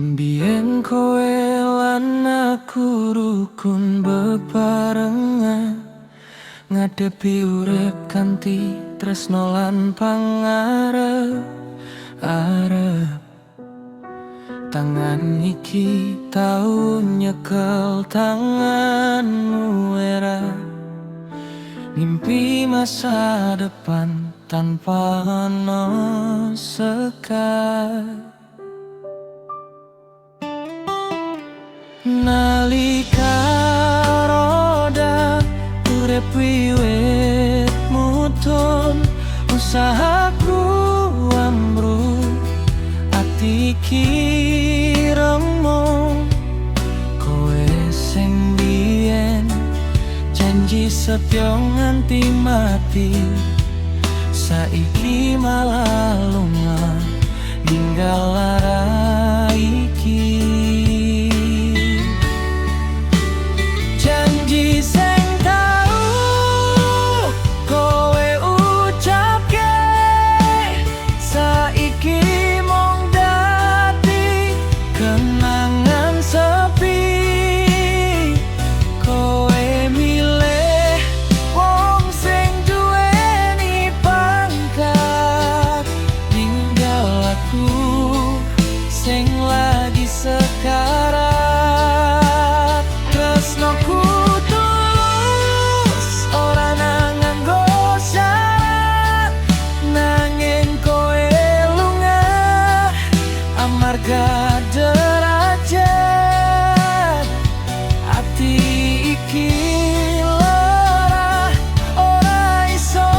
Biyen kowe lan aku rukun bebarengan, ngadepi urip kanthi tresno lan pangarep-arep. Tangan iki tau nyekel tanganmu erat, mimpi masa depan tanpa ono sekat. Nalika roda urip wiwit mutun, usahaku ambruk, ati iki remung. Kowe sing biyen janji setya nganti mati, saiki malah lunga ninggal lara iki. Janji sing tau kowe ucapke, saiki mung dadi kenangan sepi. Kowe milih wong sing duweni pangkat, ninggal aku sing lagi sekarat. Tresnoku tulus ora nang nganggo syarat, nanging kowe lunga amarga derajat. Ati iki lara ora iso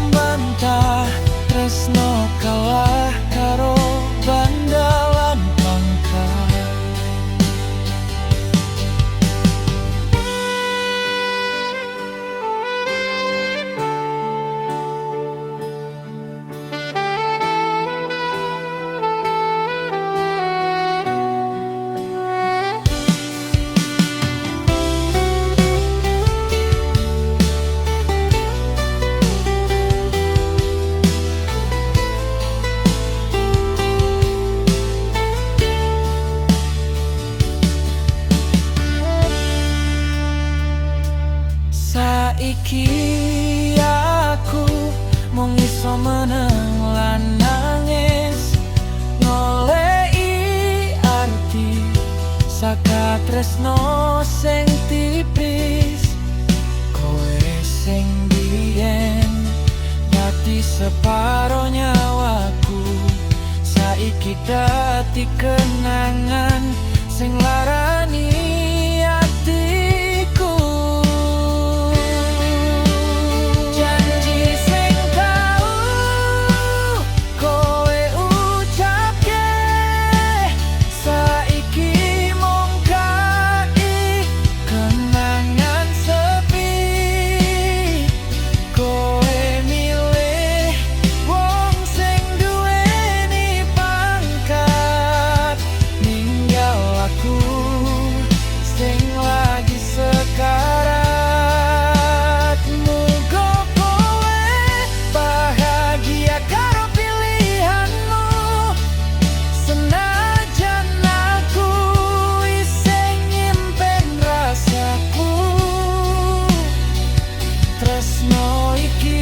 mbantah, tresno kalah karo bandalan pangkat. Saiki aku mung iso meneng lan nangis, ngoleki arti saka tresno sing tipis. Kowe sing biyen dadi separo nyawaku, saiki dadi kenangan sing larani atiku. Janji sing tau kowe ucapke, saiki mung kai kenangan sepi. Kowe milih wong sing duweni pangkat, ninggal aku sing lagi sekarat. Muga kowe bahagia karo pilihanmu, senajan aku isih nyimpen rasaku. Tresno iki